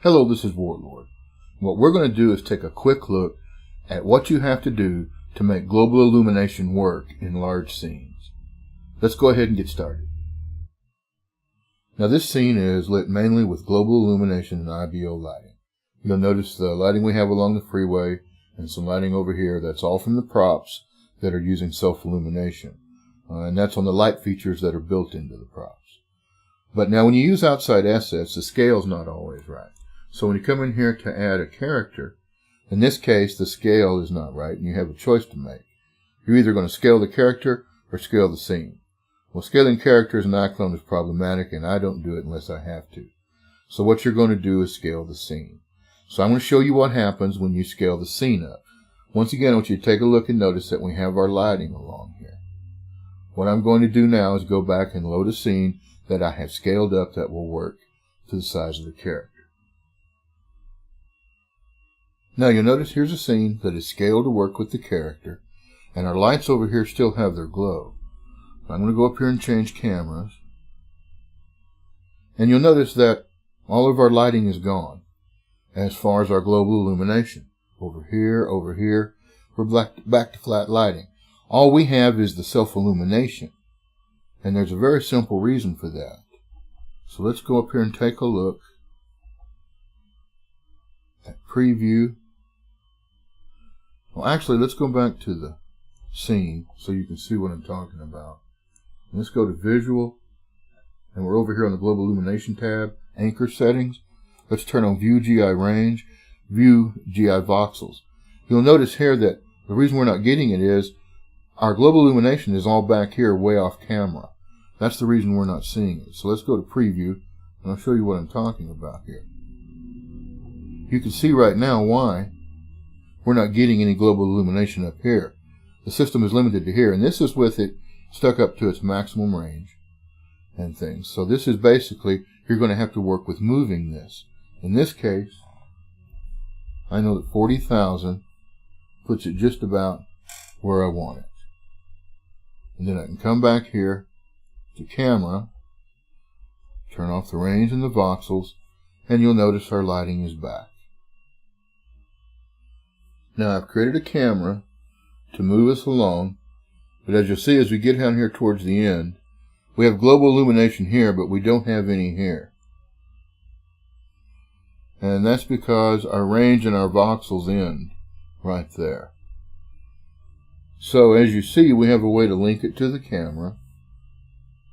Hello, this is Warlord. What we're going to do is take a quick look at what you have to do to make Global Illumination work in large scenes. Let's go ahead and get started. Now this scene is lit mainly with Global Illumination and IBO lighting. You'll notice the lighting we have along the freeway and some lighting over here. That's all from the props that are using self-illumination. And that's on the light features that are built into the props. But now when you use outside assets, the scale's not always right. So when you come in here to add a character, in this case the scale is not right and you have a choice to make. You're either going to scale the character or scale the scene. Well, scaling characters in iClone is problematic and I don't do it unless I have to. So what you're going to do is scale the scene. So I'm going to show you what happens when you scale the scene up. Once again, I want you to take a look and notice that we have our lighting along here. What I'm going to do now is go back and load a scene that I have scaled up that will work to the size of the character. Now you'll notice here's a scene that is scaled to work with the character, and our lights over here still have their glow. I'm going to go up here and change cameras, and you'll notice that all of our lighting is gone as far as our global illumination. Over here, we're back to flat lighting. All we have is the self-illumination, and there's a very simple reason for that. So let's go up here and take a look at preview. Well, actually, let's go back to the scene so you can see what I'm talking about. Let's go to Visual, and we're over here on the Global Illumination tab, Anchor Settings. Let's turn on View GI Range, View GI Voxels. You'll notice here that the reason we're not getting it is our Global Illumination is all back here way off camera. That's the reason we're not seeing it. So let's go to Preview, and I'll show you what I'm talking about here. You can see right now why we're not getting any global illumination up here. The system is limited to here, and this is with it stuck up to its maximum range and things. So this is basically, you're going to have to work with moving this. In this case, I know that 40,000 puts it just about where I want it. And then I can come back here to Camera, turn off the range and the voxels, and you'll notice our lighting is back. Now I've created a camera to move us along, but as you'll see as we get down here towards the end, we have global illumination here, but we don't have any here. And that's because our range and our voxels end right there. So as you see, we have a way to link it to the camera.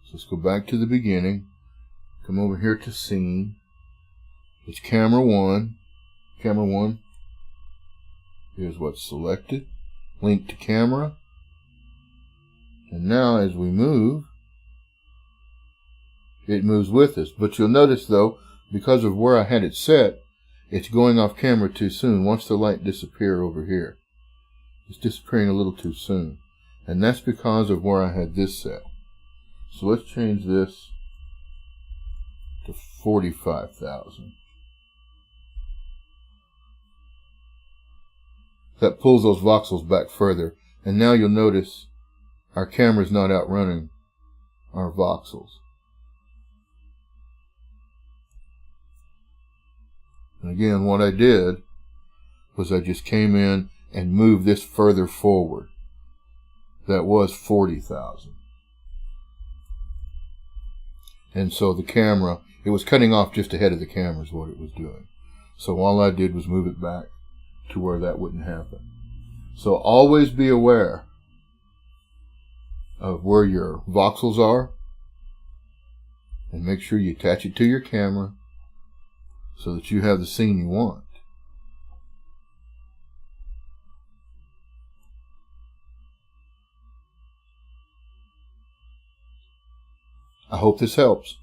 So let's go back to the beginning, come over here to Scene. It's Camera 1. Camera 1. Here's what's selected. Link to camera. And now as we move, it moves with us. But you'll notice though, because of where I had it set, it's going off camera too soon. Once the light disappears over here, it's disappearing a little too soon. And that's because of where I had this set. So let's change this to 45,000. That pulls those voxels back further, and now you'll notice our camera's not outrunning our voxels. And again, what I did was I just came in and moved this further forward. That was 40,000. And so the camera, it was cutting off just ahead of the camera is what it was doing. So all I did was move it back to where that wouldn't happen. So always be aware of where your voxels are, and make sure you attach it to your camera so that you have the scene you want. I hope this helps.